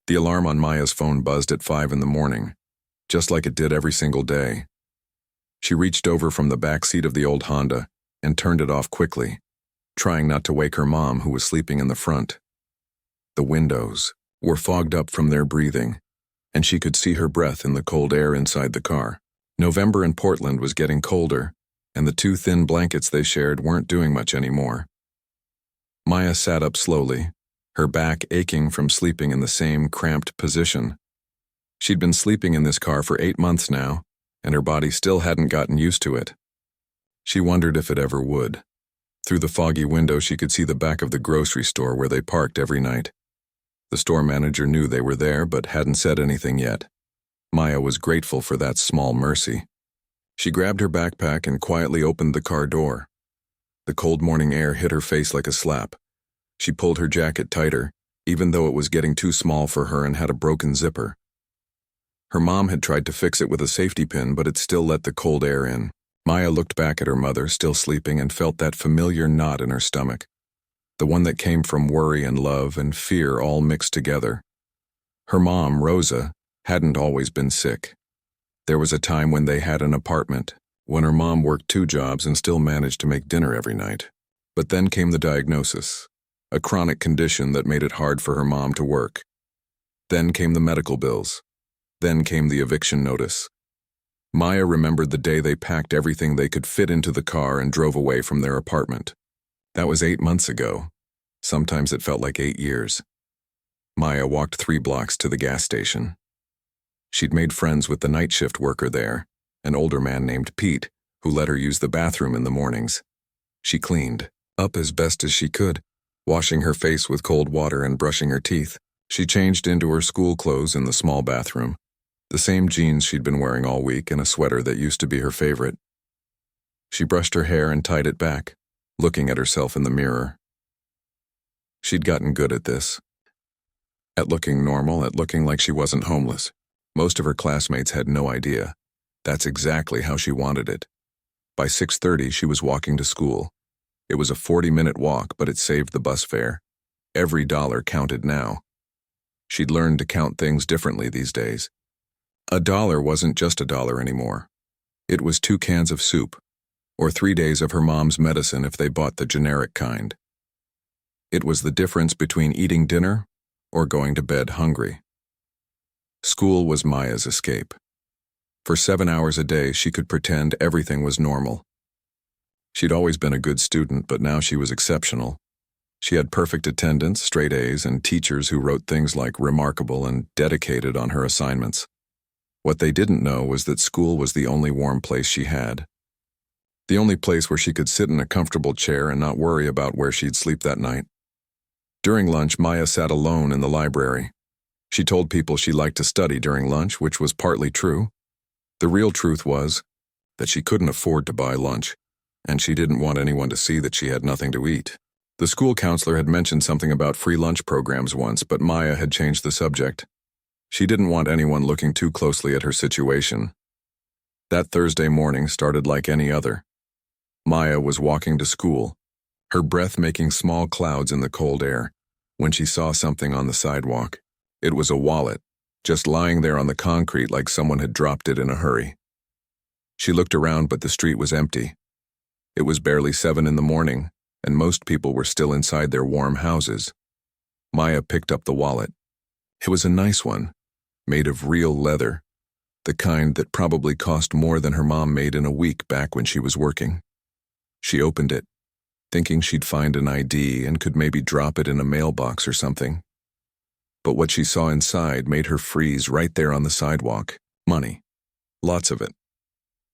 The alarm on Maya's phone buzzed at 5 in the morning, just like it did every single day. She reached over from the back seat of the old Honda and turned it off quickly, trying not to wake her mom, who was sleeping in the front. The windows were fogged up from their breathing, and she could see her breath in the cold air inside the car. November in Portland was getting colder, and the two thin blankets they shared weren't doing much anymore. Maya sat up slowly, her back aching from sleeping in the same cramped position. She'd been sleeping in this car for 8 months now, and her body still hadn't gotten used to it. She wondered if it ever would. Through the foggy window, she could see the back of the grocery store where they parked every night. The store manager knew they were there but hadn't said anything yet. Maya was grateful for that small mercy. She grabbed her backpack and quietly opened the car door. The cold morning air hit her face like a slap. She pulled her jacket tighter, even though it was getting too small for her and had a broken zipper. Her mom had tried to fix it with a safety pin, but it still let the cold air in. Maya looked back at her mother, still sleeping, and felt that familiar knot in her stomach, the one that came from worry and love and fear all mixed together. Her mom, Rosa, hadn't always been sick. There was a time when they had an apartment, when her mom worked 2 jobs and still managed to make dinner every night. But then came the diagnosis, a chronic condition that made it hard for her mom to work. Then came the medical bills. Then came the eviction notice. Maya remembered the day they packed everything they could fit into the car and drove away from their apartment. That was 8 months ago. Sometimes it felt like 8 years. Maya walked 3 blocks to the gas station. She'd made friends with the night shift worker there, an older man named Pete, who let her use the bathroom in the mornings. She cleaned up as best as she could, washing her face with cold water and brushing her teeth. She changed into her school clothes in the small bathroom, the same jeans she'd been wearing all week and a sweater that used to be her favorite. She brushed her hair and tied it back, looking at herself in the mirror. She'd gotten good at this. At looking normal, at looking like she wasn't homeless. Most of her classmates had no idea. That's exactly how she wanted it. By 6:30, she was walking to school. It was a 40-minute walk, but it saved the bus fare. Every dollar counted now. She'd learned to count things differently these days. A dollar wasn't just a dollar anymore. It was 2 cans of soup, or 3 days of her mom's medicine if they bought the generic kind. It was the difference between eating dinner or going to bed hungry. School was Maya's escape. For 7 hours a day, she could pretend everything was normal. She'd always been a good student, but now she was exceptional. She had perfect attendance, straight A's, and teachers who wrote things like remarkable and dedicated on her assignments. What they didn't know was that school was the only warm place she had. The only place where she could sit in a comfortable chair and not worry about where she'd sleep that night. During lunch, Maya sat alone in the library. She told people she liked to study during lunch, which was partly true. The real truth was that she couldn't afford to buy lunch, and she didn't want anyone to see that she had nothing to eat. The school counselor had mentioned something about free lunch programs once, but Maya had changed the subject. She didn't want anyone looking too closely at her situation. That Thursday morning started like any other. Maya was walking to school, her breath making small clouds in the cold air, when she saw something on the sidewalk. It was a wallet, just lying there on the concrete like someone had dropped it in a hurry. She looked around, but the street was empty. It was barely 7 in the morning, and most people were still inside their warm houses. Maya picked up the wallet. It was a nice one, made of real leather, the kind that probably cost more than her mom made in a week back when she was working. She opened it, thinking she'd find an ID and could maybe drop it in a mailbox or something. But what she saw inside made her freeze right there on the sidewalk. Money. Lots of it.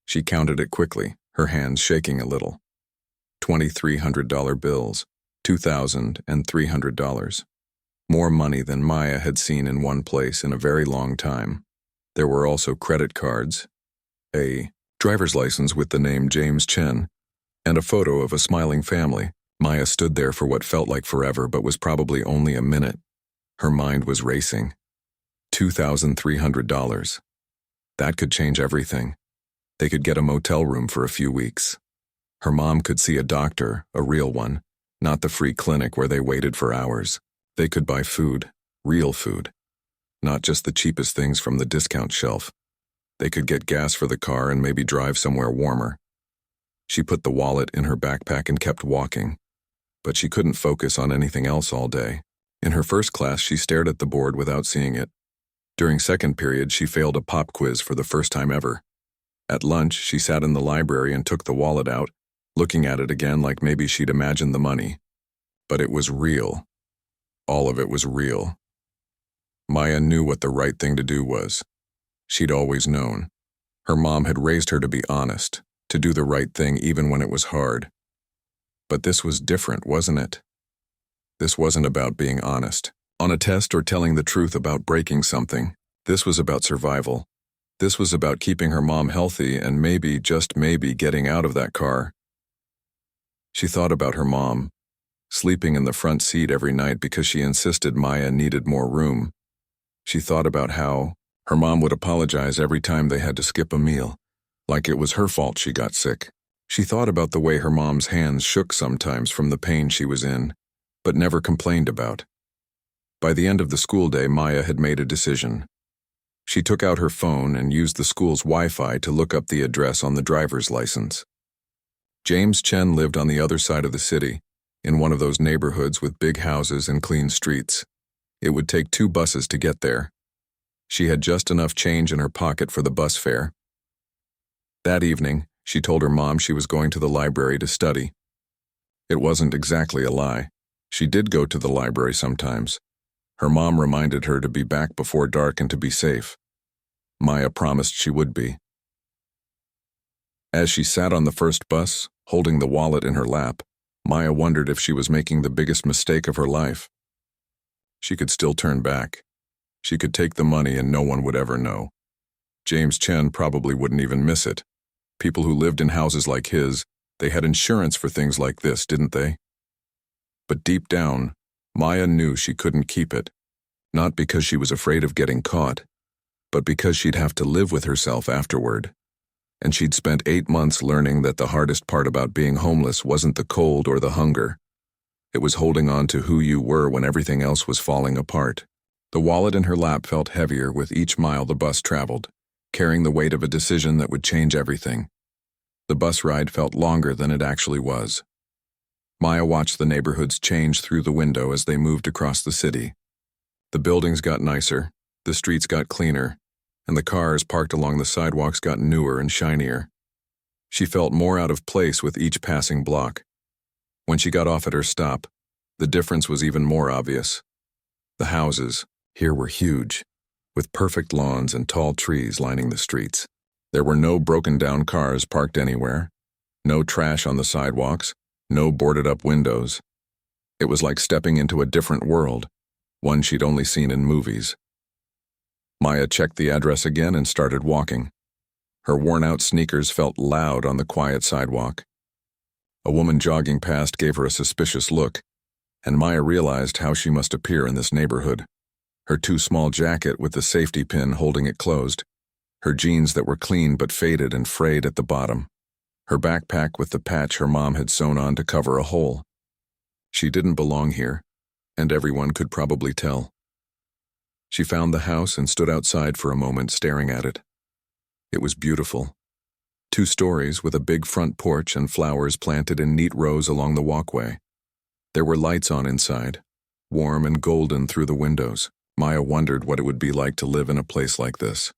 She counted it quickly, her hands shaking a little. $2,300 bills, $2,000 and $300. More money than Maya had seen in one place in a very long time. There were also credit cards, a driver's license with the name James Chen, and a photo of a smiling family. Maya stood there for what felt like forever, but was probably only a minute. Her mind was racing. $2,300. That could change everything. They could get a motel room for a few weeks. Her mom could see a doctor, a real one, not the free clinic where they waited for hours. They could buy food, real food. not just the cheapest things from the discount shelf. They could get gas for the car and maybe drive somewhere warmer. She put the wallet in her backpack and kept walking, but she couldn't focus on anything else all day. In her first class, she stared at the board without seeing it. During second period, she failed a pop quiz for the first time ever. At lunch, she sat in the library and took the wallet out, looking at it again like maybe she'd imagined the money. But it was real. All of it was real. Maya knew what the right thing to do was. She'd always known. Her mom had raised her to be honest, to do the right thing even when it was hard. But this was different, wasn't it? This wasn't about being honest on a test or telling the truth about breaking something. This was about survival. This was about keeping her mom healthy and maybe, just maybe, getting out of that car. She thought about her mom, sleeping in the front seat every night because she insisted Maya needed more room. She thought about how her mom would apologize every time they had to skip a meal, like it was her fault she got sick. She thought about the way her mom's hands shook sometimes from the pain she was in, but never complained about. By the end of the school day, Maya had made a decision. She took out her phone and used the school's Wi-Fi to look up the address on the driver's license. James Chen lived on the other side of the city, in one of those neighborhoods with big houses and clean streets. It would take 2 buses to get there. She had just enough change in her pocket for the bus fare. That evening, she told her mom she was going to the library to study. It wasn't exactly a lie. She did go to the library sometimes. Her mom reminded her to be back before dark and to be safe. Maya promised she would be. As she sat on the first bus, holding the wallet in her lap, Maya wondered if she was making the biggest mistake of her life. She could still turn back. She could take the money and no one would ever know. James Chen probably wouldn't even miss it. People who lived in houses like his, they had insurance for things like this, didn't they? But deep down, Maya knew she couldn't keep it, not because she was afraid of getting caught, but because she'd have to live with herself afterward. And she'd spent 8 months learning that the hardest part about being homeless wasn't the cold or the hunger. It was holding on to who you were when everything else was falling apart. The wallet in her lap felt heavier with each mile the bus traveled, carrying the weight of a decision that would change everything. The bus ride felt longer than it actually was. Maya watched the neighborhoods change through the window as they moved across the city. The buildings got nicer, the streets got cleaner, and the cars parked along the sidewalks got newer and shinier. She felt more out of place with each passing block. When she got off at her stop, the difference was even more obvious. The houses here were huge, with perfect lawns and tall trees lining the streets. There were no broken-down cars parked anywhere, no trash on the sidewalks, no boarded-up windows. It was like stepping into a different world, one she'd only seen in movies. Maya checked the address again and started walking. Her worn-out sneakers felt loud on the quiet sidewalk. A woman jogging past gave her a suspicious look, and Maya realized how she must appear in this neighborhood. Her too small jacket with the safety pin holding it closed, her jeans that were clean but faded and frayed at the bottom, her backpack with the patch her mom had sewn on to cover a hole. She didn't belong here, and everyone could probably tell. She found the house and stood outside for a moment staring at it. It was beautiful. 2 stories with a big front porch and flowers planted in neat rows along the walkway. There were lights on inside, warm and golden through the windows. Maya wondered what it would be like to live in a place like this.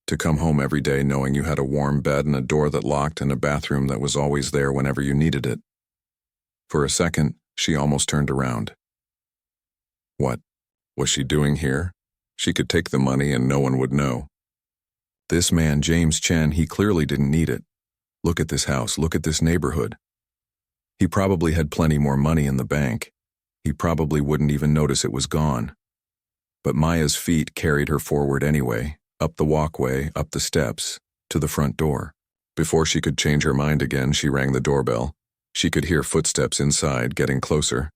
To come home every day knowing you had a warm bed and a door that locked and a bathroom that was always there whenever you needed it. For a second, she almost turned around. What was she doing here? She could take the money and no one would know. This man, James Chen, he clearly didn't need it. Look at this house, look at this neighborhood. He probably had plenty more money in the bank. He probably wouldn't even notice it was gone. But Maya's feet carried her forward anyway, up the walkway, up the steps, to the front door. Before she could change her mind again, she rang the doorbell. She could hear footsteps inside, getting closer.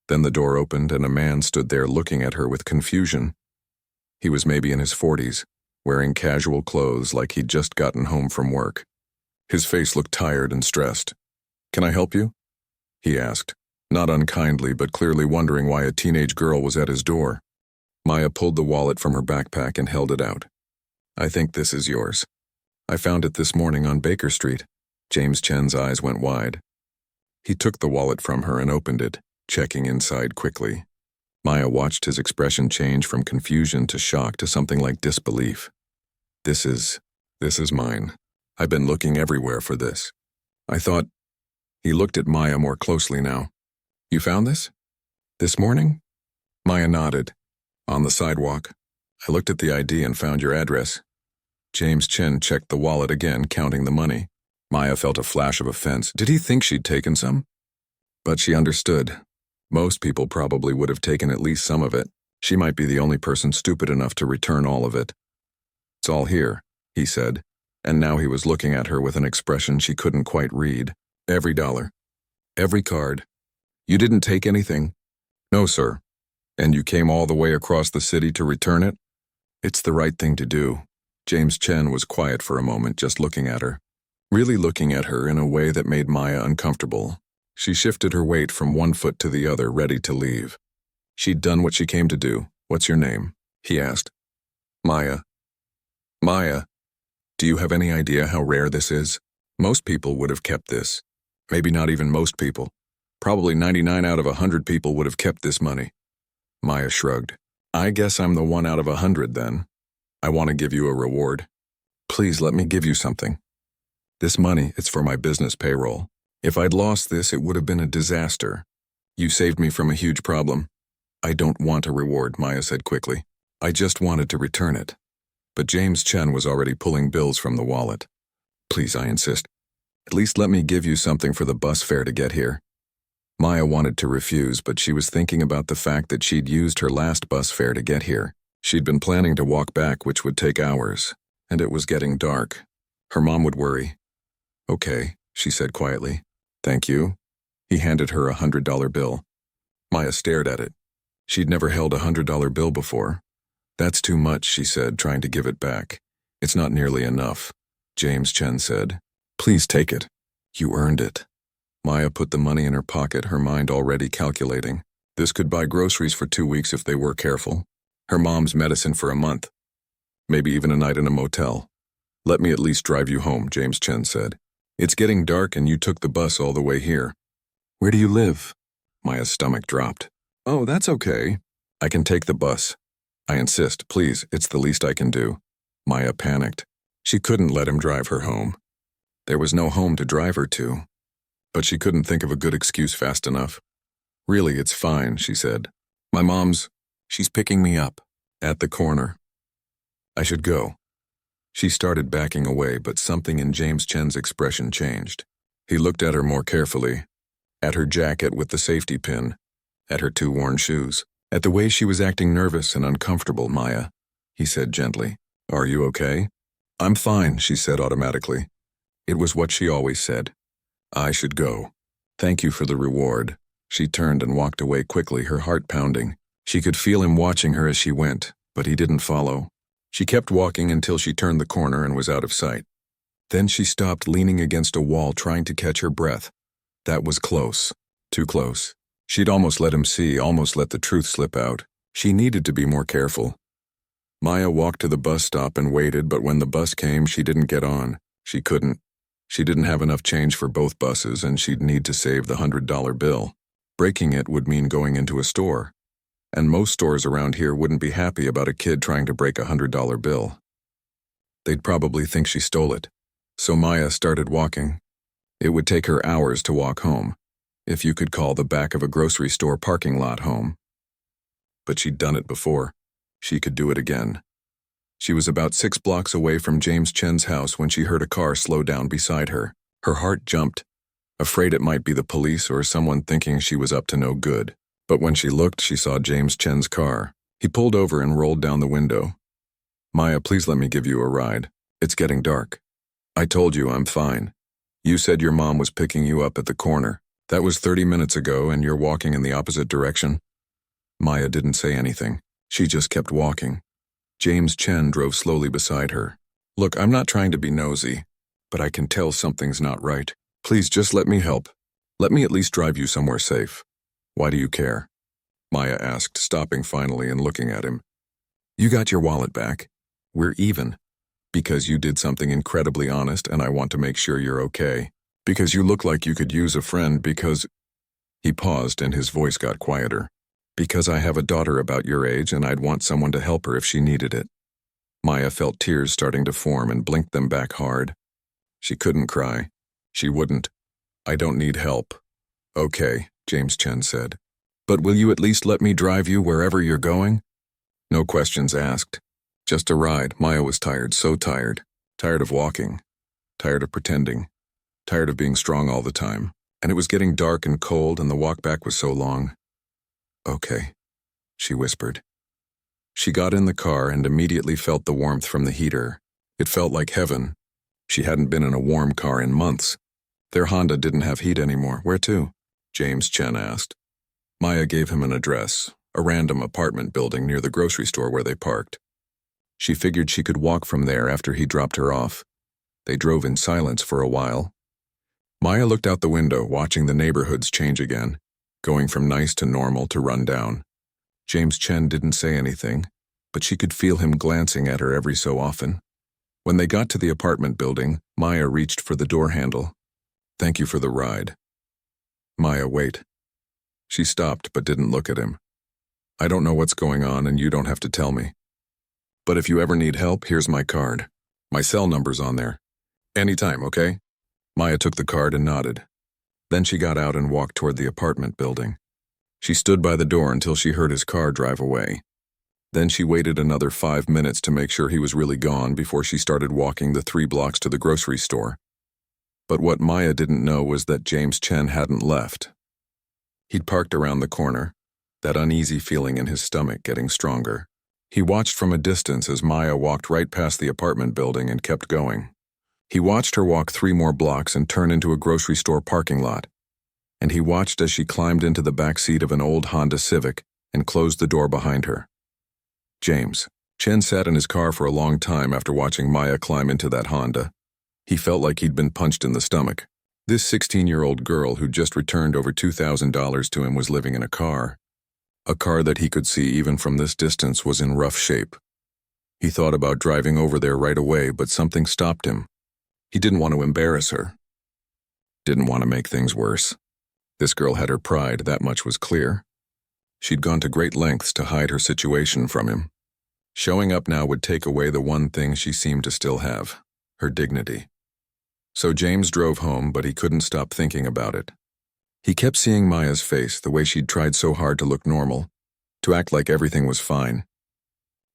Then the door opened and a man stood there looking at her with confusion. He was maybe in his 40s, wearing casual clothes like he'd just gotten home from work. His face looked tired and stressed. "Can I help you?" he asked, not unkindly but clearly wondering why a teenage girl was at his door. Maya pulled the wallet from her backpack and held it out. I think this is yours. I found it this morning on Baker Street. James Chen's eyes went wide. He took the wallet from her and opened it, checking inside quickly. Maya watched his expression change from confusion to shock to something like disbelief. This is mine. I've been looking everywhere for this. I thought. He looked at Maya more closely now. You found this? This morning? Maya nodded. On the sidewalk. I looked at the ID and found your address. James Chen checked the wallet again, counting the money. Maya felt a flash of offense. Did he think she'd taken some? But she understood. Most people probably would have taken at least some of it. She might be the only person stupid enough to return all of it. It's all here, he said, and now he was looking at her with an expression she couldn't quite read. Every dollar. Every card. You didn't take anything? No, sir. And you came all the way across the city to return it? It's the right thing to do. James Chen was quiet for a moment, just looking at her. Really looking at her in a way that made Maya uncomfortable. She shifted her weight from one foot to the other, ready to leave. She'd done what she came to do. What's your name? He asked. Maya. Maya, do you have any idea how rare this is? Most people would have kept this. Maybe not even most people. Probably 99 out of 100 people would have kept this money. Maya shrugged. I guess I'm the 1 out of 100 then. I want to give you a reward. Please let me give you something. This money, it's for my business payroll. If I'd lost this, it would have been a disaster. You saved me from a huge problem. I don't want a reward, Maya said quickly. I just wanted to return it. But James Chen was already pulling bills from the wallet. Please, I insist. At least let me give you something for the bus fare to get here. Maya wanted to refuse, but she was thinking about the fact that she'd used her last bus fare to get here. She'd been planning to walk back, which would take hours, and it was getting dark. Her mom would worry. Okay, she said quietly. Thank you. He handed her a $100 bill. Maya stared at it. She'd never held a $100 bill before. That's too much, she said, trying to give it back. It's not nearly enough, James Chen said. Please take it. You earned it. Maya put the money in her pocket, her mind already calculating. This could buy groceries for 2 weeks if they were careful. Her mom's medicine for a month. Maybe even a night in a motel. Let me at least drive you home, James Chen said. It's getting dark and you took the bus all the way here. Where do you live? Maya's stomach dropped. Oh, that's okay. I can take the bus. I insist, please, it's the least I can do. Maya panicked. She couldn't let him drive her home. There was no home to drive her to. But she couldn't think of a good excuse fast enough. Really, it's fine, she said. My she's picking me up. At the corner. I should go. She started backing away, but something in James Chen's expression changed. He looked at her more carefully. At her jacket with the safety pin. At her 2 worn shoes. At the way she was acting nervous and uncomfortable, Maya. He said gently. Are you okay? I'm fine, she said automatically. It was what she always said. I should go. Thank you for the reward. She turned and walked away quickly, her heart pounding. She could feel him watching her as she went, but he didn't follow. She kept walking until she turned the corner and was out of sight. Then she stopped, leaning against a wall, trying to catch her breath. That was close. Too close. She'd almost let him see, almost let the truth slip out. She needed to be more careful. Maya walked to the bus stop and waited, but when the bus came, she didn't get on. She couldn't. She didn't have enough change for both buses, and she'd need to save the $100 bill. Breaking it would mean going into a store. And most stores around here wouldn't be happy about a kid trying to break a $100 bill. They'd probably think she stole it. So Maya started walking. It would take her hours to walk home, if you could call the back of a grocery store parking lot home. But she'd done it before. She could do it again. She was about 6 blocks away from James Chen's house when she heard a car slow down beside her. Her heart jumped, afraid it might be the police or someone thinking she was up to no good. But when she looked, she saw James Chen's car. He pulled over and rolled down the window. Maya, please let me give you a ride. It's getting dark. I told you I'm fine. You said your mom was picking you up at the corner. That was 30 minutes ago and you're walking in the opposite direction. Maya didn't say anything. She just kept walking. James Chen drove slowly beside her. Look, I'm not trying to be nosy, but I can tell something's not right. Please just let me help. Let me at least drive you somewhere safe. Why do you care? Maya asked, stopping finally and looking at him. You got your wallet back. We're even. Because you did something incredibly honest and I want to make sure you're okay. Because you look like you could use a friend because... He paused and his voice got quieter. Because I have a daughter about your age and I'd want someone to help her if she needed it. Maya felt tears starting to form and blinked them back hard. She couldn't cry. She wouldn't. I don't need help. Okay, James Chen said. But will you at least let me drive you wherever you're going? No questions asked. Just a ride. Maya was tired, so tired. Tired of walking. Tired of pretending. Tired of being strong all the time. And it was getting dark and cold and the walk back was so long. Okay, she whispered. She got in the car and immediately felt the warmth from the heater. It felt like heaven. She hadn't been in a warm car in months. Their Honda didn't have heat anymore. Where to? James Chen asked. Maya gave him an address, a random apartment building near the grocery store where they parked. She figured she could walk from there after he dropped her off. They drove in silence for a while. Maya looked out the window, watching the neighborhoods change again, going from nice to normal to run down. James Chen didn't say anything, but she could feel him glancing at her every so often. When they got to the apartment building, Maya reached for the door handle. Thank you for the ride. Maya, wait. She stopped but didn't look at him. I don't know what's going on and you don't have to tell me. But if you ever need help, here's my card. My cell number's on there. Anytime, okay? Maya took the card and nodded. Then she got out and walked toward the apartment building. She stood by the door until she heard his car drive away. Then she waited another 5 minutes to make sure he was really gone before she started walking the 3 blocks to the grocery store. But what Maya didn't know was that James Chen hadn't left. He'd parked around the corner, that uneasy feeling in his stomach getting stronger. He watched from a distance as Maya walked right past the apartment building and kept going. He watched her walk 3 more blocks and turn into a grocery store parking lot. And he watched as she climbed into the back seat of an old Honda Civic and closed the door behind her. James Chen sat in his car for a long time after watching Maya climb into that Honda. He felt like he'd been punched in the stomach. This 16-year-old girl who'd just returned over $2,000 to him was living in a car. A car that he could see even from this distance was in rough shape. He thought about driving over there right away, but something stopped him. He didn't want to embarrass her. Didn't want to make things worse. This girl had her pride, that much was clear. She'd gone to great lengths to hide her situation from him. Showing up now would take away the one thing she seemed to still have, her dignity. So James drove home, but he couldn't stop thinking about it. He kept seeing Maya's face, the way she'd tried so hard to look normal, to act like everything was fine.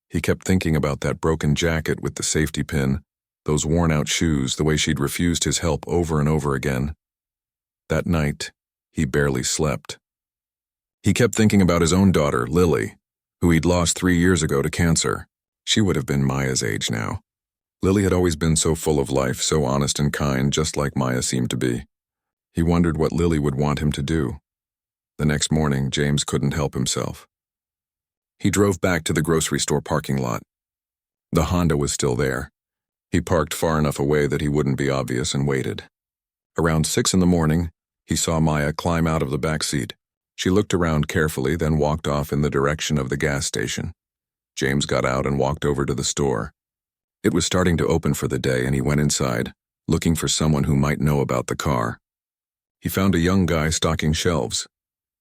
He kept thinking about that broken jacket with the safety pin, those worn-out shoes, the way she'd refused his help over and over again. That night, he barely slept. He kept thinking about his own daughter, Lily, who he'd lost 3 years ago to cancer. She would have been Maya's age now. Lily had always been so full of life, so honest and kind, just like Maya seemed to be. He wondered what Lily would want him to do. The next morning, James couldn't help himself. He drove back to the grocery store parking lot. The Honda was still there. He parked far enough away that he wouldn't be obvious and waited. Around 6 in the morning, he saw Maya climb out of the back seat. She looked around carefully, then walked off in the direction of the gas station. James got out and walked over to the store. It was starting to open for the day, and he went inside, looking for someone who might know about the car. He found a young guy stocking shelves.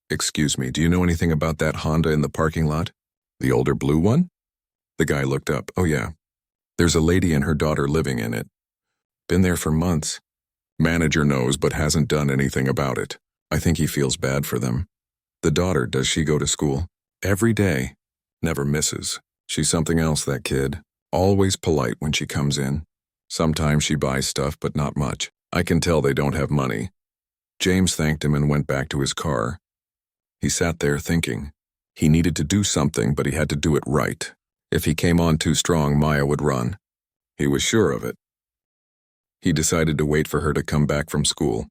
Excuse me, do you know anything about that Honda in the parking lot? The older blue one? The guy looked up. Oh yeah. There's a lady and her daughter living in it. Been there for months. Manager knows but hasn't done anything about it. I think he feels bad for them. The daughter, does she go to school? Every day. Never misses. She's something else, that kid. Always polite when she comes in. Sometimes she buys stuff, but not much. I can tell they don't have money. James thanked him and went back to his car. He sat there thinking. He needed to do something, but he had to do it right. If he came on too strong, Maya would run. He was sure of it. He decided to wait for her to come back from school.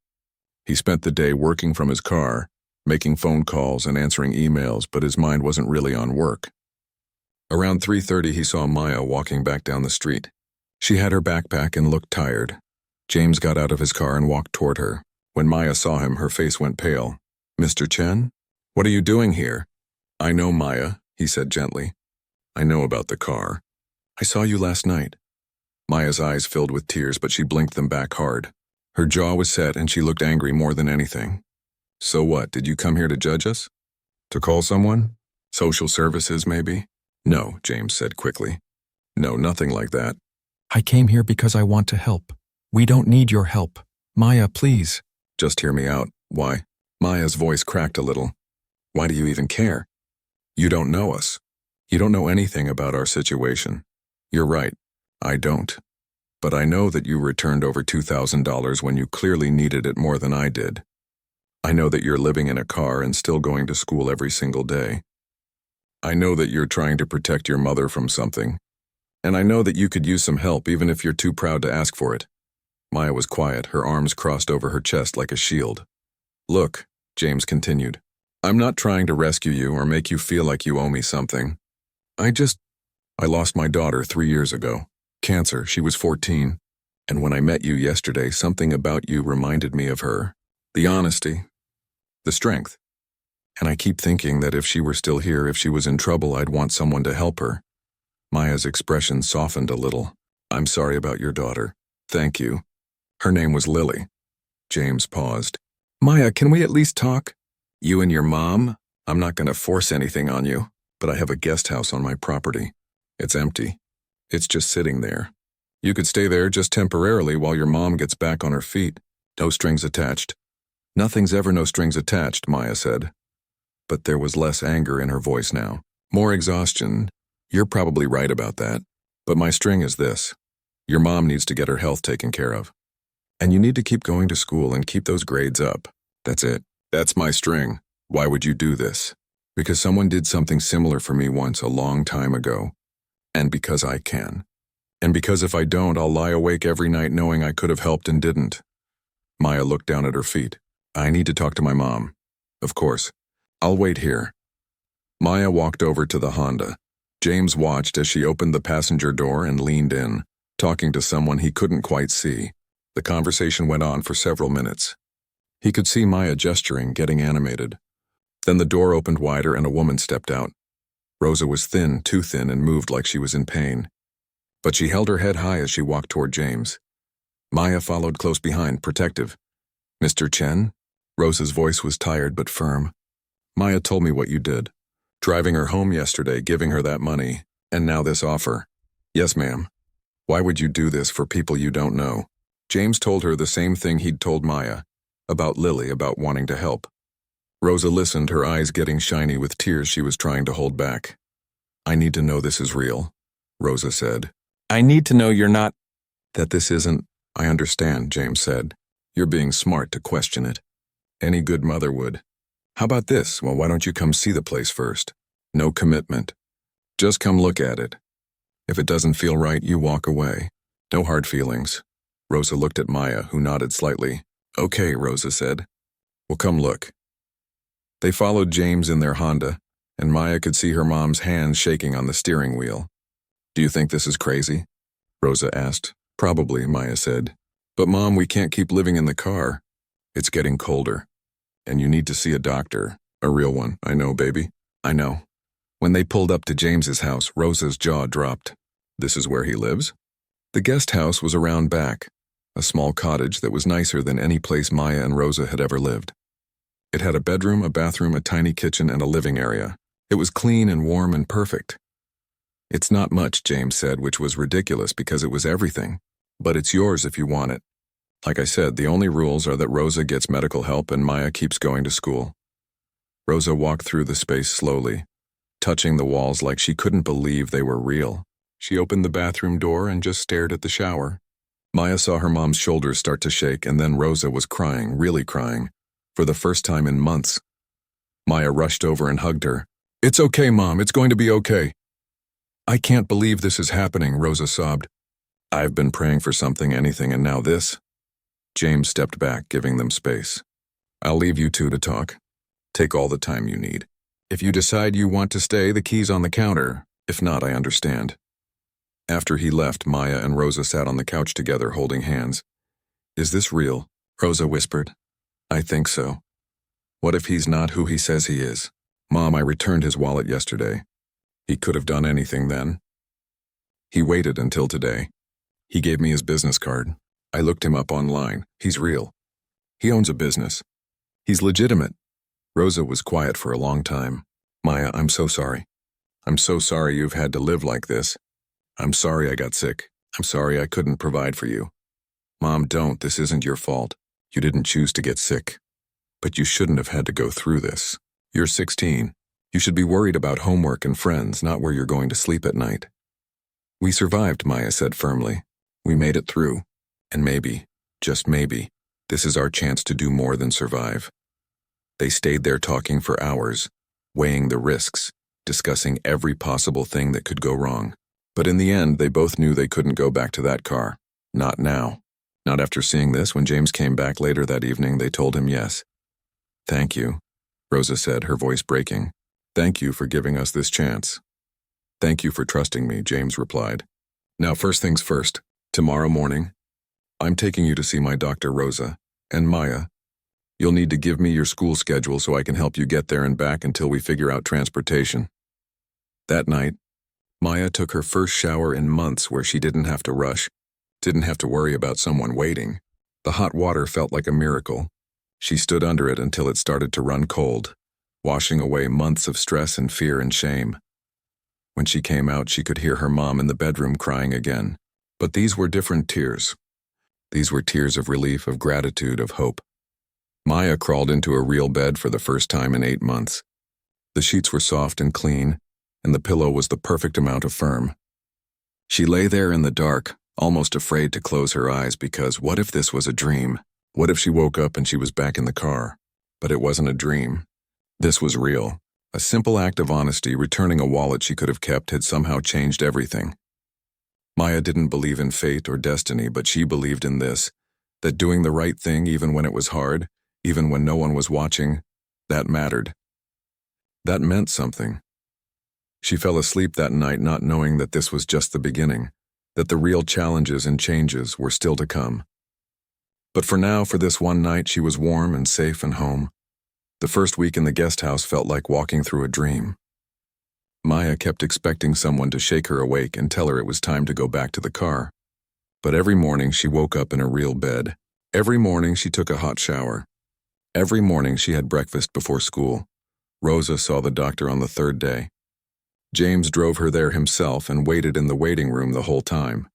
He spent the day working from his car, making phone calls and answering emails, but his mind wasn't really on work. Around 3:30, he saw Maya walking back down the street. She had her backpack and looked tired. James got out of his car and walked toward her. When Maya saw him, her face went pale. Mr. Chen? What are you doing here? I know, Maya, he said gently. I know about the car. I saw you last night. Maya's eyes filled with tears, but she blinked them back hard. Her jaw was set and she looked angry more than anything. So what, did you come here to judge us? To call someone? Social services, maybe? No, James said quickly. No, nothing like that. I came here because I want to help. We don't need your help. Maya, please. Just hear me out. Why? Maya's voice cracked a little. Why do you even care? You don't know us. You don't know anything about our situation. You're right. I don't. But I know that you returned over $2,000 when you clearly needed it more than I did. I know that you're living in a car and still going to school every single day. I know that you're trying to protect your mother from something. And I know that you could use some help even if you're too proud to ask for it. Maya was quiet, her arms crossed over her chest like a shield. Look, James continued, I'm not trying to rescue you or make you feel like you owe me something. I lost my daughter 3 years ago. Cancer, she was 14. And when I met you yesterday, something about you reminded me of her. The honesty, the strength. And I keep thinking that if she were still here, if she was in trouble, I'd want someone to help her. Maya's expression softened a little. I'm sorry about your daughter. Thank you. Her name was Lily. James paused. Maya, can we at least talk? You and your mom? I'm not going to force anything on you, but I have a guest house on my property. It's empty. It's just sitting there. You could stay there just temporarily while your mom gets back on her feet. No strings attached. Nothing's ever no strings attached, Maya said. But there was less anger in her voice now. More exhaustion. You're probably right about that. But my string is this. Your mom needs to get her health taken care of. And you need to keep going to school and keep those grades up. That's it. That's my string. Why would you do this? Because someone did something similar for me once a long time ago. And because I can. And because if I don't, I'll lie awake every night knowing I could have helped and didn't. Maya looked down at her feet. I need to talk to my mom. Of course. I'll wait here. Maya walked over to the Honda. James watched as she opened the passenger door and leaned in, talking to someone he couldn't quite see. The conversation went on for several minutes. He could see Maya gesturing, getting animated. Then the door opened wider and a woman stepped out. Rosa was thin, too thin, and moved like she was in pain. But she held her head high as she walked toward James. Maya followed close behind, protective. Mr. Chen? Rosa's voice was tired but firm. Maya told me what you did. Driving her home yesterday, giving her that money, and now this offer. Yes, ma'am. Why would you do this for people you don't know? James told her the same thing he'd told Maya, about Lily, about wanting to help. Rosa listened, her eyes getting shiny with tears she was trying to hold back. I need to know this is real, Rosa said. I need to know you're not... That this isn't... I understand, James said. You're being smart to question it. Any good mother would. How about this? Well, why don't you come see the place first? No commitment. Just come look at it. If it doesn't feel right, you walk away. No hard feelings. Rosa looked at Maya, who nodded slightly. Okay, Rosa said. Well, come look. They followed James in their Honda, and Maya could see her mom's hands shaking on the steering wheel. Do you think this is crazy? Rosa asked. Probably, Maya said. But Mom, we can't keep living in the car. It's getting colder. And you need to see a doctor. A real one. I know, baby. I know. When they pulled up to James's house, Rosa's jaw dropped. This is where he lives? The guest house was around back, a small cottage that was nicer than any place Maya and Rosa had ever lived. It had a bedroom, a bathroom, a tiny kitchen, and a living area. It was clean and warm and perfect. It's not much, James said, which was ridiculous because it was everything. But it's yours if you want it. Like I said, the only rules are that Rosa gets medical help and Maya keeps going to school. Rosa walked through the space slowly, touching the walls like she couldn't believe they were real. She opened the bathroom door and just stared at the shower. Maya saw her mom's shoulders start to shake, and then Rosa was crying, really crying, for the first time in months. Maya rushed over and hugged her. It's okay, Mom, it's going to be okay. I can't believe this is happening, Rosa sobbed. I've been praying for something, anything, and now this. James stepped back, giving them space. I'll leave you two to talk. Take all the time you need. If you decide you want to stay, the key's on the counter. If not, I understand. After he left, Maya and Rosa sat on the couch together, holding hands. Is this real? Rosa whispered. I think so. What if he's not who he says he is? Mom, I returned his wallet yesterday. He could have done anything then. He waited until today. He gave me his business card. I looked him up online. He's real. He owns a business. He's legitimate. Rosa was quiet for a long time. Maya, I'm so sorry. I'm so sorry you've had to live like this. I'm sorry I got sick. I'm sorry I couldn't provide for you. Mom, don't. This isn't your fault. You didn't choose to get sick. But you shouldn't have had to go through this. You're 16. You should be worried about homework and friends, not where you're going to sleep at night. We survived, Maya said firmly. We made it through. And maybe, just maybe, this is our chance to do more than survive. They stayed there talking for hours, weighing the risks, discussing every possible thing that could go wrong. But in the end, they both knew they couldn't go back to that car. Not now. Not after seeing this. When James came back later that evening, they told him yes. Thank you, Rosa said, her voice breaking. Thank you for giving us this chance. Thank you for trusting me, James replied. Now, first things first. Tomorrow morning, I'm taking you to see my doctor, Rosa. And Maya, you'll need to give me your school schedule so I can help you get there and back until we figure out transportation. That night, Maya took her first shower in months where she didn't have to rush, didn't have to worry about someone waiting. The hot water felt like a miracle. She stood under it until it started to run cold, washing away months of stress and fear and shame. When she came out, she could hear her mom in the bedroom crying again. But these were different tears. These were tears of relief, of gratitude, of hope. Maya crawled into a real bed for the first time in 8 months. The sheets were soft and clean, and the pillow was the perfect amount of firm. She lay there in the dark, almost afraid to close her eyes because what if this was a dream? What if she woke up and she was back in the car? But it wasn't a dream. This was real. A simple act of honesty, returning a wallet she could have kept, had somehow changed everything. Maya didn't believe in fate or destiny, but she believed in this, that doing the right thing even when it was hard, even when no one was watching, that mattered. That meant something. She fell asleep that night not knowing that this was just the beginning, that the real challenges and changes were still to come. But for now, for this one night, she was warm and safe and home. The first week in the guest house felt like walking through a dream. Maya kept expecting someone to shake her awake and tell her it was time to go back to the car. But every morning she woke up in a real bed. Every morning she took a hot shower. Every morning she had breakfast before school. Rosa saw the doctor on the 3rd day. James drove her there himself and waited in the waiting room the whole time.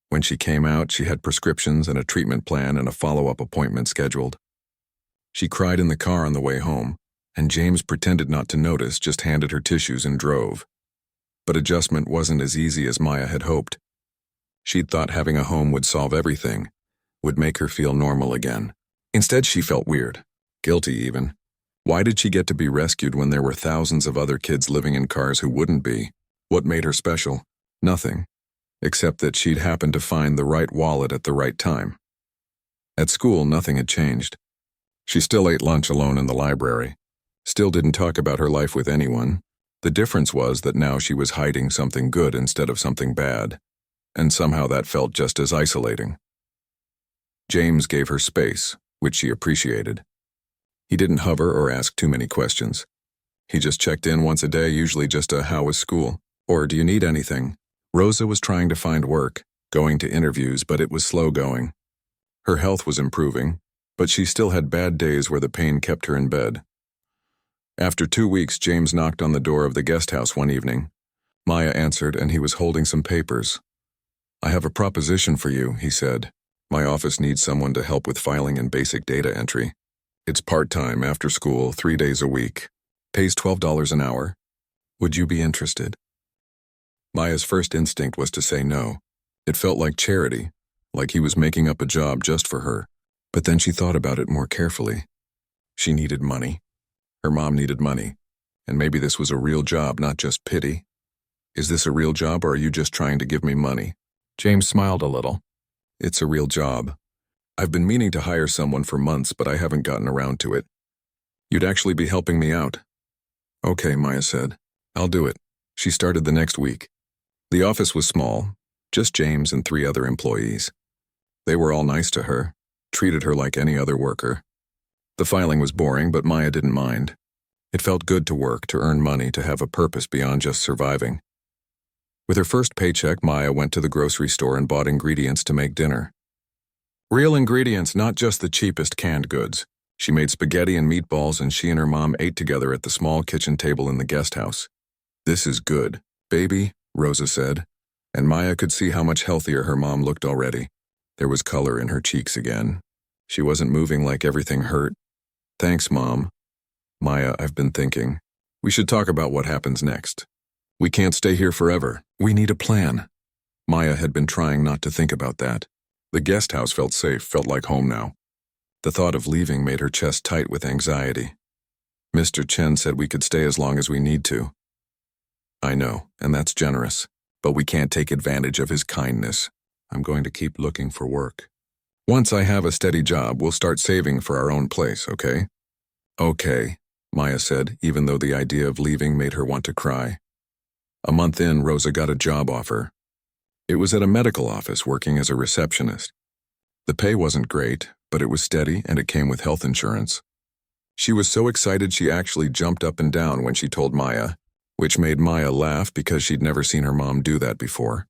When she came out, she had prescriptions and a treatment plan and a follow-up appointment scheduled. She cried in the car on the way home, and James pretended not to notice, just handed her tissues and drove. But adjustment wasn't as easy as Maya had hoped. She'd thought having a home would solve everything, would make her feel normal again. Instead, she felt weird, guilty even. Why did she get to be rescued when there were thousands of other kids living in cars who wouldn't be? What made her special? Nothing, except that she'd happened to find the right wallet at the right time. At school, nothing had changed. She still ate lunch alone in the library, still didn't talk about her life with anyone. The difference was that now she was hiding something good instead of something bad, and somehow that felt just as isolating. James gave her space, which she appreciated. He didn't hover or ask too many questions. He just checked in once a day, usually just a "how was school?" or "do you need anything?" Rosa was trying to find work, going to interviews, but it was slow going. Her health was improving, but she still had bad days where the pain kept her in bed. After 2 weeks, James knocked on the door of the guest house one evening. Maya answered, and he was holding some papers. "I have a proposition for you," he said. "My office needs someone to help with filing and basic data entry. It's part-time, after school, 3 days a week. Pays $12 an hour. Would you be interested?" Maya's first instinct was to say no. It felt like charity, like he was making up a job just for her. But then she thought about it more carefully. She needed money. Her mom needed money. And maybe this was a real job, not just pity. "Is this a real job, or are you just trying to give me money?" James smiled a little. "It's a real job. I've been meaning to hire someone for months, but I haven't gotten around to it. You'd actually be helping me out." "Okay," Maya said. "I'll do it." She started the next week. The office was small, just James and 3 other employees. They were all nice to her, treated her like any other worker. The filing was boring, but Maya didn't mind. It felt good to work, to earn money, to have a purpose beyond just surviving. With her first paycheck, Maya went to the grocery store and bought ingredients to make dinner. Real ingredients, not just the cheapest canned goods. She made spaghetti and meatballs, and she and her mom ate together at the small kitchen table in the guest house. "This is good, baby," Rosa said, and Maya could see how much healthier her mom looked already. There was color in her cheeks again. She wasn't moving like everything hurt. "Thanks, Mom." "Maya, I've been thinking. We should talk about what happens next. We can't stay here forever. We need a plan." Maya had been trying not to think about that. The guest house felt safe, felt like home now. The thought of leaving made her chest tight with anxiety. "Mr. Chen said we could stay as long as we need to." "I know, and that's generous, but we can't take advantage of his kindness. I'm going to keep looking for work. Once I have a steady job, we'll start saving for our own place, okay?" "Okay," Maya said, even though the idea of leaving made her want to cry. A month in, Rosa got a job offer. It was at a medical office working as a receptionist. The pay wasn't great, but it was steady and it came with health insurance. She was so excited she actually jumped up and down when she told Maya, which made Maya laugh because she'd never seen her mom do that before.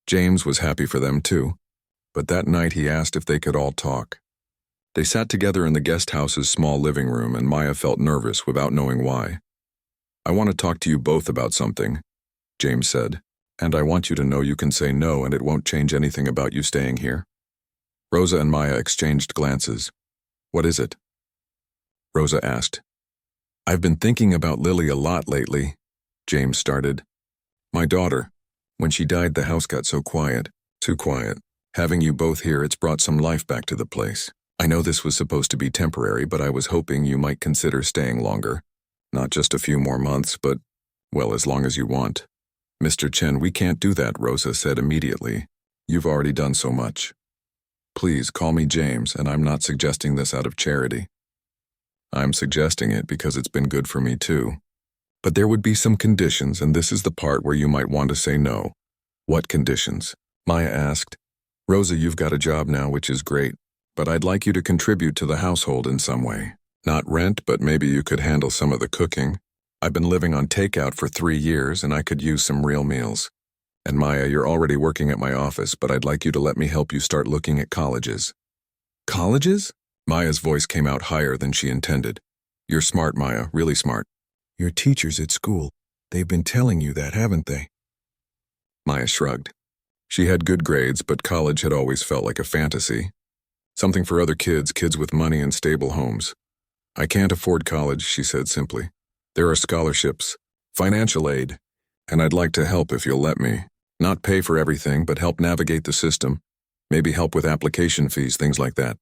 James was happy for them too, but that night he asked if they could all talk. They sat together in the guest house's small living room, and Maya felt nervous without knowing why. "I want to talk to you both about something," James said, "and I want you to know you can say no and it won't change anything about you staying here." Rosa and Maya exchanged glances. "What is it?" Rosa asked. "I've been thinking about Lily a lot lately," James started. "My daughter. When she died, the house got so quiet, too quiet. Having you both here, it's brought some life back to the place. I know this was supposed to be temporary, but I was hoping you might consider staying longer. Not just a few more months, but, well, as long as you want." "Mr. Chen, we can't do that," Rosa said immediately. "You've already done so much. Please call me James, and I'm not suggesting this out of charity. I'm suggesting it because it's been good for me too. But there would be some conditions, and this is the part where you might want to say no." "What conditions?" Maya asked. "Rosa, you've got a job now, which is great, but I'd like you to contribute to the household in some way. Not rent, but maybe you could handle some of the cooking. I've been living on takeout for 3 years, and I could use some real meals. And Maya, you're already working at my office, but I'd like you to let me help you start looking at colleges." "Colleges?" Maya's voice came out higher than she intended. "You're smart, Maya, really smart. Your teachers at school, they've been telling you that, haven't they?" Maya shrugged. She had good grades, but college had always felt like a fantasy. Something for other kids, kids with money and stable homes. "I can't afford college," she said simply. "There are scholarships, financial aid, and I'd like to help if you'll let me. Not pay for everything, but help navigate the system. Maybe help with application fees, things like that."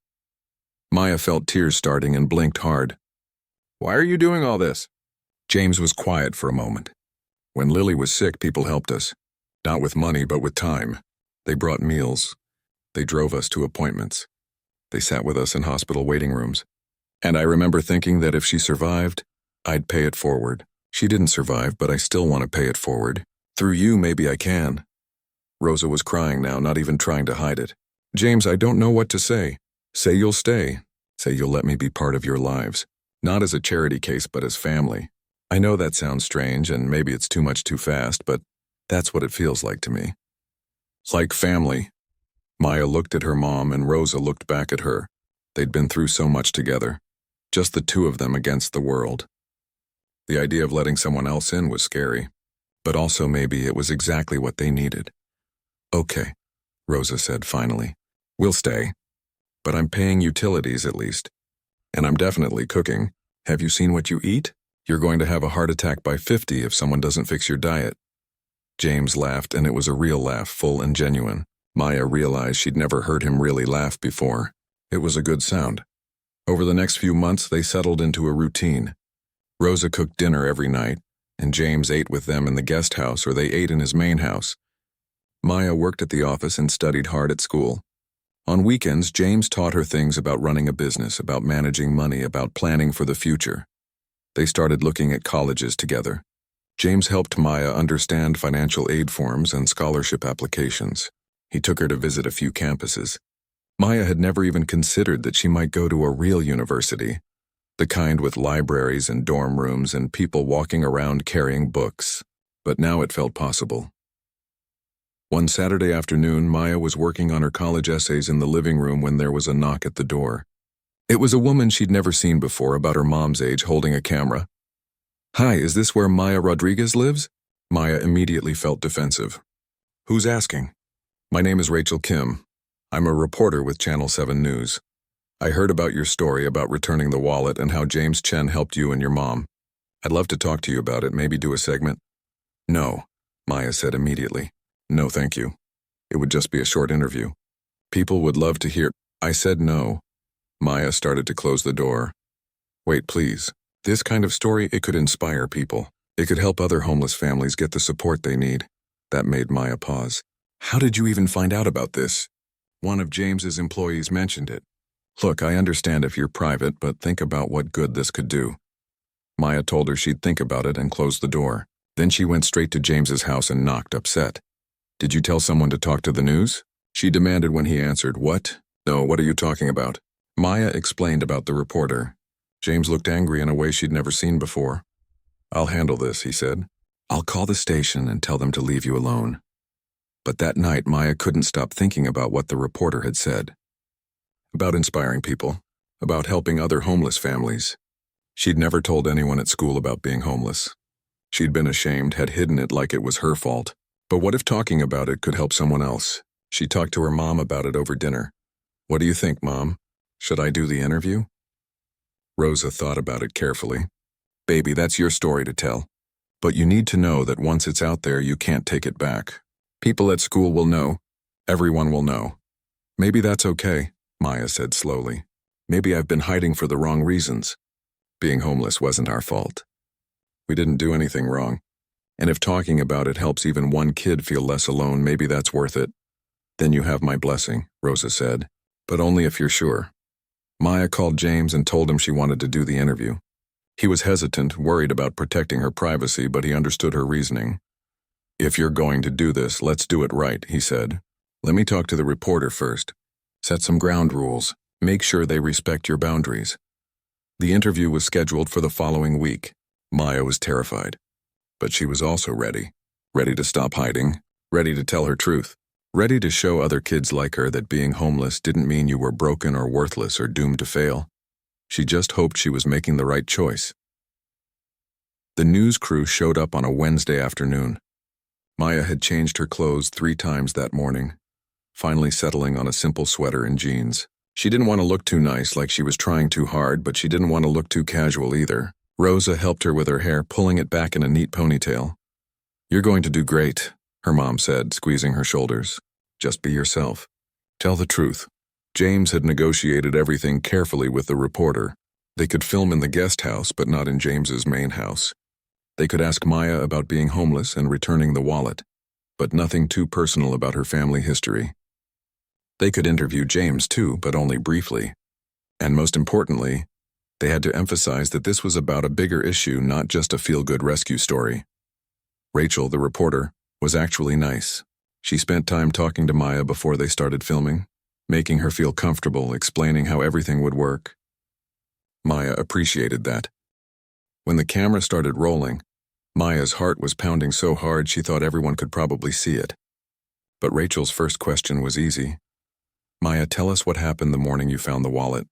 Maya felt tears starting and blinked hard. "Why are you doing all this?" James was quiet for a moment. "When Lily was sick, people helped us. Not with money, but with time. They brought meals. They drove us to appointments. They sat with us in hospital waiting rooms. And I remember thinking that if she survived, I'd pay it forward. She didn't survive, but I still want to pay it forward. Through you, maybe I can." Rosa was crying now, not even trying to hide it. "James, I don't know what to say. Say you'll stay. Say you'll let me be part of your lives. Not as a charity case, but as family. I know that sounds strange, and maybe it's too much too fast, but that's what it feels like to me." "Like family." Maya looked at her mom, and Rosa looked back at her. They'd been through so much together. Just the two of them against the world. The idea of letting someone else in was scary, but also maybe it was exactly what they needed. "Okay," Rosa said finally. "We'll stay. But I'm paying utilities at least. And I'm definitely cooking. Have you seen what you eat? You're going to have a heart attack by 50 if someone doesn't fix your diet." James laughed, and it was a real laugh, full and genuine. Maya realized she'd never heard him really laugh before. It was a good sound. Over the next few months, they settled into a routine. Rosa cooked dinner every night, and James ate with them in the guest house, or they ate in his main house. Maya worked at the office and studied hard at school. On weekends, James taught her things about running a business, about managing money, about planning for the future. They started looking at colleges together. James helped Maya understand financial aid forms and scholarship applications. He took her to visit a few campuses. Maya had never even considered that she might go to a real university. The kind with libraries and dorm rooms and people walking around carrying books. But now it felt possible. One Saturday afternoon, Maya was working on her college essays in the living room when there was a knock at the door. It was a woman she'd never seen before, about her mom's age, holding a camera. "Hi, is this where Maya Rodriguez lives?" Maya immediately felt defensive. "Who's asking?" "My name is Rachel Kim. I'm a reporter with Channel 7 News. I heard about your story about returning the wallet and how James Chen helped you and your mom. I'd love to talk to you about it, maybe do a segment." "No," Maya said immediately. "No, thank you. It would just be a short interview. People would love to hear." I said no. Maya started to close the door. "Wait, please. This kind of story, it could inspire people. It could help other homeless families get the support they need." That made Maya pause. "How did you even find out about this?" "One of James's employees mentioned it." "Look, I understand if you're private, but think about what good this could do." Maya told her she'd think about it and closed the door. Then she went straight to James's house and knocked, upset. "Did you tell someone to talk to the news?" she demanded when he answered. "What? No, what are you talking about?" Maya explained about the reporter. James looked angry in a way she'd never seen before. "I'll handle this," he said. "I'll call the station and tell them to leave you alone." But that night, Maya couldn't stop thinking about what the reporter had said. About inspiring people, about helping other homeless families. She'd never told anyone at school about being homeless. She'd been ashamed, had hidden it like it was her fault. But what if talking about it could help someone else? She talked to her mom about it over dinner. "What do you think, Mom? Should I do the interview?" Rosa thought about it carefully. "Baby, that's your story to tell. But you need to know that once it's out there, you can't take it back. People at school will know. Everyone will know." "Maybe that's okay," Maya said slowly. "Maybe I've been hiding for the wrong reasons. Being homeless wasn't our fault. We didn't do anything wrong. And if talking about it helps even one kid feel less alone, maybe that's worth it." "Then you have my blessing," Rosa said. "But only if you're sure." Maya called James and told him she wanted to do the interview. He was hesitant, worried about protecting her privacy, but he understood her reasoning. "If you're going to do this, let's do it right," he said. "Let me talk to the reporter first. Set some ground rules. Make sure they respect your boundaries." The interview was scheduled for the following week. Maya was terrified. But she was also ready. Ready to stop hiding. Ready to tell her truth. Ready to show other kids like her that being homeless didn't mean you were broken or worthless or doomed to fail. She just hoped she was making the right choice. The news crew showed up on a Wednesday afternoon. Maya had changed her clothes 3 times that morning, finally settling on a simple sweater and jeans. She didn't want to look too nice, like she was trying too hard, but she didn't want to look too casual either. Rosa helped her with her hair, pulling it back in a neat ponytail. "You're going to do great," her mom said, squeezing her shoulders. "Just be yourself. Tell the truth." James had negotiated everything carefully with the reporter. They could film in the guest house, but not in James's main house. They could ask Maya about being homeless and returning the wallet, but nothing too personal about her family history. They could interview James too, but only briefly. And most importantly, they had to emphasize that this was about a bigger issue, not just a feel-good rescue story. Rachel, the reporter, was actually nice. She spent time talking to Maya before they started filming, making her feel comfortable, explaining how everything would work. Maya appreciated that. When the camera started rolling, Maya's heart was pounding so hard she thought everyone could probably see it. But Rachel's first question was easy. "Maya, tell us what happened the morning you found the wallet."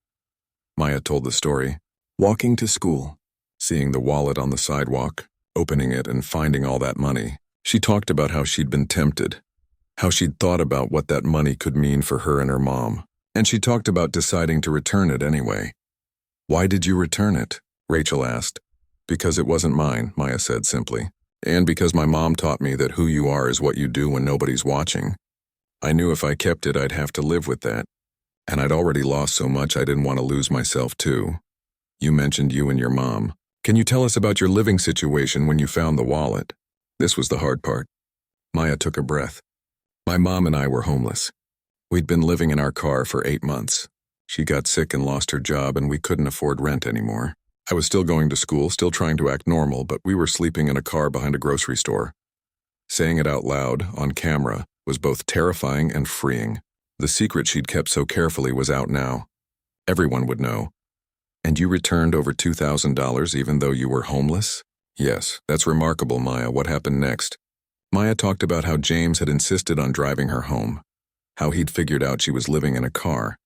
Maya told the story. Walking to school, seeing the wallet on the sidewalk, opening it and finding all that money. She talked about how she'd been tempted, how she'd thought about what that money could mean for her and her mom, and she talked about deciding to return it anyway. "Why did you return it?" Rachel asked. "Because it wasn't mine," Maya said simply. "And because my mom taught me that who you are is what you do when nobody's watching. I knew if I kept it, I'd have to live with that. And I'd already lost so much I didn't want to lose myself too." "You mentioned you and your mom. Can you tell us about your living situation when you found the wallet?" This was the hard part. Maya took a breath. "My mom and I were homeless. We'd been living in our car for 8 months. She got sick and lost her job, and we couldn't afford rent anymore. I was still going to school, still trying to act normal, but we were sleeping in a car behind a grocery store." Saying it out loud, on camera, was both terrifying and freeing. The secret she'd kept so carefully was out now. Everyone would know. And you returned over $2,000 even though you were homeless? Yes, that's remarkable, Maya. What happened next? Maya talked about how James had insisted on driving her home, how he'd figured out she was living in a car,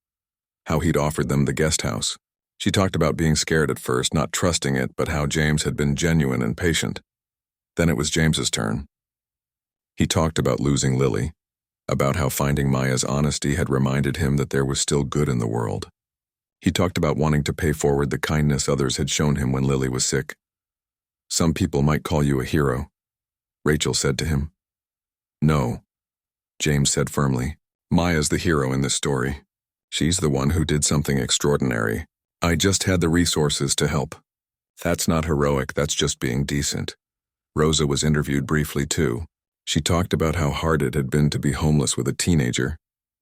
how he'd offered them the guest house. She talked about being scared at first, not trusting it, but how James had been genuine and patient. Then it was James's turn. He talked about losing Lily, about how finding Maya's honesty had reminded him that there was still good in the world. He talked about wanting to pay forward the kindness others had shown him when Lily was sick. Some people might call you a hero, Rachel said to him. No, James said firmly. Maya's the hero in this story. She's the one who did something extraordinary. I just had the resources to help. That's not heroic, that's just being decent. Rosa was interviewed briefly too. She talked about how hard it had been to be homeless with a teenager,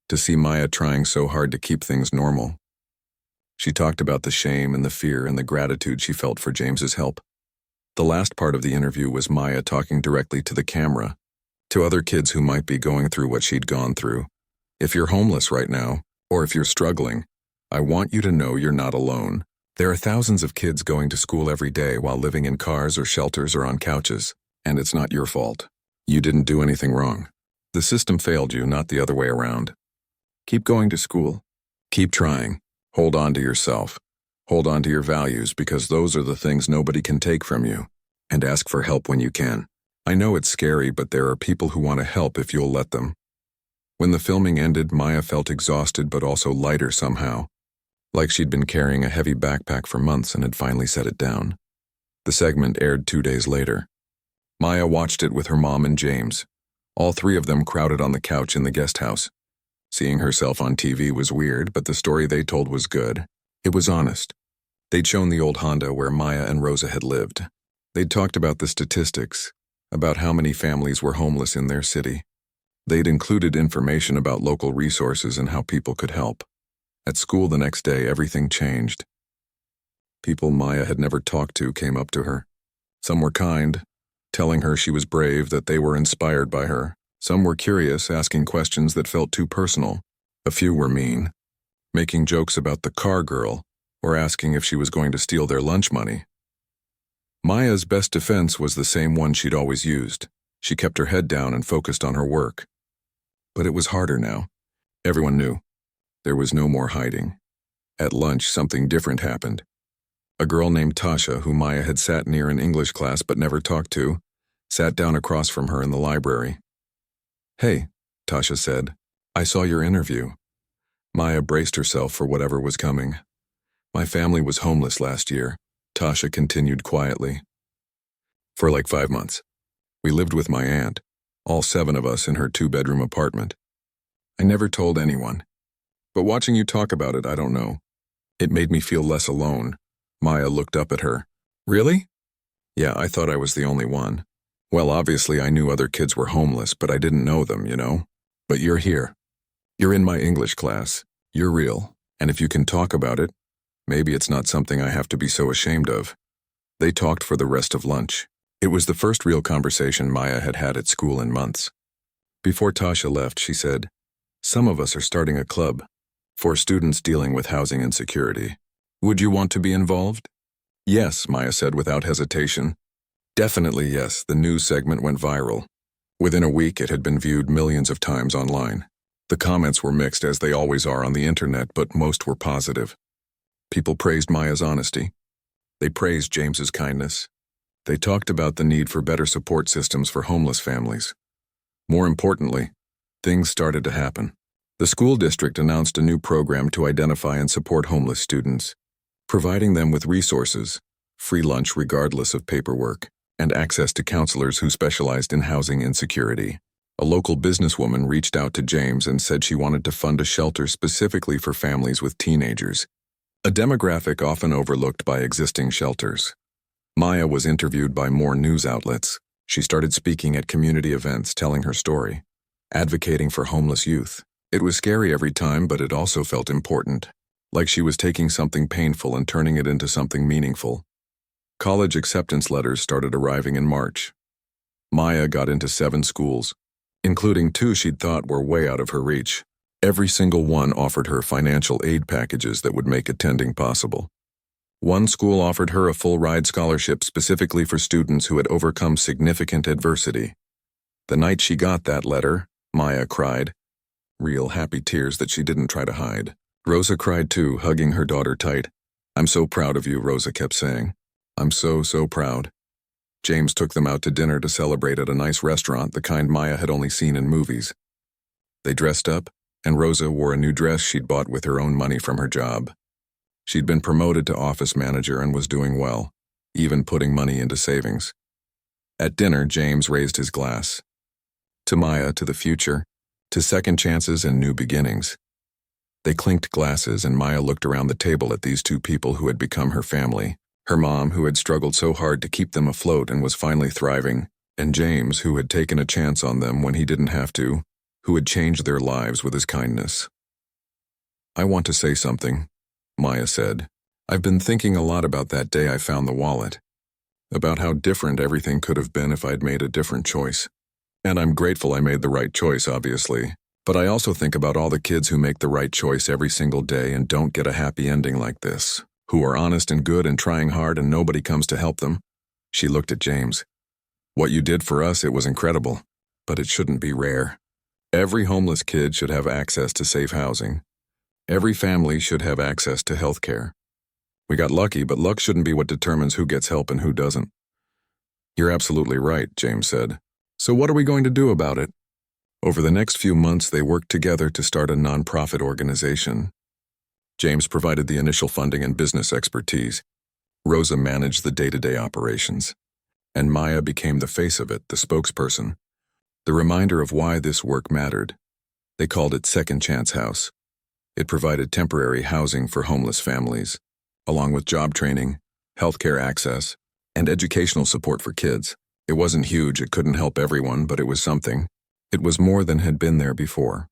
to see Maya trying so hard to keep things normal. She talked about the shame and the fear and the gratitude she felt for James's help. The last part of the interview was Maya talking directly to the camera, to other kids who might be going through what she'd gone through. If you're homeless right now, or if you're struggling, I want you to know you're not alone. There are thousands of kids going to school every day while living in cars or shelters or on couches, and it's not your fault. You didn't do anything wrong. The system failed you, not the other way around. Keep going to school. Keep trying. Hold on to yourself. Hold on to your values, because those are the things nobody can take from you. And ask for help when you can. I know it's scary, but there are people who want to help if you'll let them. When the filming ended, Maya felt exhausted but also lighter somehow, like she'd been carrying a heavy backpack for months and had finally set it down. The segment aired 2 days later. Maya watched it with her mom and James. All three of them crowded on the couch in the guest house. Seeing herself on TV was weird, but the story they told was good. It was honest. They'd shown the old Honda where Maya and Rosa had lived. They'd talked about the statistics, about how many families were homeless in their city. They'd included information about local resources and how people could help. At school the next day, everything changed. People Maya had never talked to came up to her. Some were kind, telling her she was brave, that they were inspired by her. Some were curious, asking questions that felt too personal. A few were mean, making jokes about the car girl, or asking if she was going to steal their lunch money. Maya's best defense was the same one she'd always used. She kept her head down and focused on her work. But it was harder now. Everyone knew. There was no more hiding. At lunch, something different happened. A girl named Tasha, who Maya had sat near in English class but never talked to, sat down across from her in the library. Hey, Tasha said, I saw your interview. Maya braced herself for whatever was coming. My family was homeless last year, Tasha continued quietly. For like 5 months. We lived with my aunt, all 7 of us in her 2-bedroom apartment. I never told anyone. But watching you talk about it, I don't know. It made me feel less alone. Maya looked up at her. Really? Yeah, I thought I was the only one. Well, obviously I knew other kids were homeless, but I didn't know them, you know? But you're here. You're in my English class. You're real. And if you can talk about it, maybe it's not something I have to be so ashamed of. They talked for the rest of lunch. It was the first real conversation Maya had had at school in months. Before Tasha left, she said, some of us are starting a club for students dealing with housing insecurity. Would you want to be involved? Yes, Maya said without hesitation. Definitely yes, the news segment went viral. Within a week, it had been viewed millions of times online. The comments were mixed, as they always are on the internet, but most were positive. People praised Maya's honesty. They praised James's kindness. They talked about the need for better support systems for homeless families. More importantly, things started to happen. The school district announced a new program to identify and support homeless students, providing them with resources, free lunch regardless of paperwork, and access to counselors who specialized in housing insecurity. A local businesswoman reached out to James and said she wanted to fund a shelter specifically for families with teenagers, a demographic often overlooked by existing shelters. Maya was interviewed by more news outlets. She started speaking at community events, telling her story, advocating for homeless youth. It was scary every time, but it also felt important, like she was taking something painful and turning it into something meaningful. College acceptance letters started arriving in March. Maya got into 7 schools, including 2 she'd thought were way out of her reach. Every single one offered her financial aid packages that would make attending possible. One school offered her a full-ride scholarship specifically for students who had overcome significant adversity. The night she got that letter, Maya cried. Real happy tears that she didn't try to hide. Rosa cried too, hugging her daughter tight. "I'm so proud of you," Rosa kept saying. "I'm so proud." James took them out to dinner to celebrate at a nice restaurant, the kind Maya had only seen in movies. They dressed up, and Rosa wore a new dress she'd bought with her own money from her job. She'd been promoted to office manager and was doing well, even putting money into savings. At dinner, James raised his glass. To Maya, to the future, to second chances and new beginnings. They clinked glasses, and Maya looked around the table at these two people who had become her family. Her mom, who had struggled so hard to keep them afloat and was finally thriving, and James, who had taken a chance on them when he didn't have to, who had changed their lives with his kindness. "I want to say something," Maya said. "I've been thinking a lot about that day I found the wallet, about how different everything could have been if I'd made a different choice. And I'm grateful I made the right choice, obviously. But I also think about all the kids who make the right choice every single day and don't get a happy ending like this, who are honest and good and trying hard and nobody comes to help them." She looked at James. "What you did for us, it was incredible, but it shouldn't be rare. Every homeless kid should have access to safe housing. Every family should have access to health care. We got lucky, but luck shouldn't be what determines who gets help and who doesn't." "You're absolutely right," James said. "So what are we going to do about it?" Over the next few months, they worked together to start a nonprofit organization. James provided the initial funding and business expertise. Rosa managed the day-to-day operations. And Maya became the face of it, the spokesperson. The reminder of why this work mattered. They called it Second Chance House. It provided temporary housing for homeless families, along with job training, healthcare access, and educational support for kids. It wasn't huge, it couldn't help everyone, but it was something. It was more than had been there before.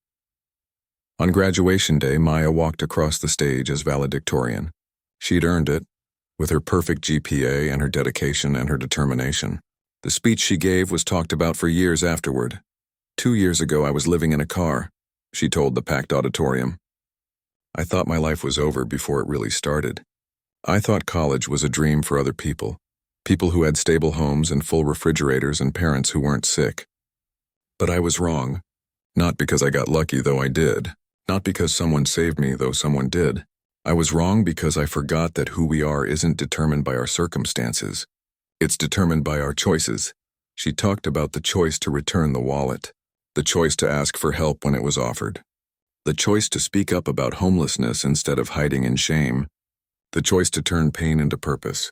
On graduation day, Maya walked across the stage as valedictorian. She'd earned it, with her perfect GPA and her dedication and her determination. The speech she gave was talked about for years afterward. 2 years ago, I was living in a car, she told the packed auditorium. I thought my life was over before it really started. I thought college was a dream for other people who had stable homes and full refrigerators and parents who weren't sick. But I was wrong. Not because I got lucky, though I did. Not because someone saved me, though someone did. I was wrong because I forgot that who we are isn't determined by our circumstances. It's determined by our choices. She talked about the choice to return the wallet, the choice to ask for help when it was offered, the choice to speak up about homelessness instead of hiding in shame, the choice to turn pain into purpose.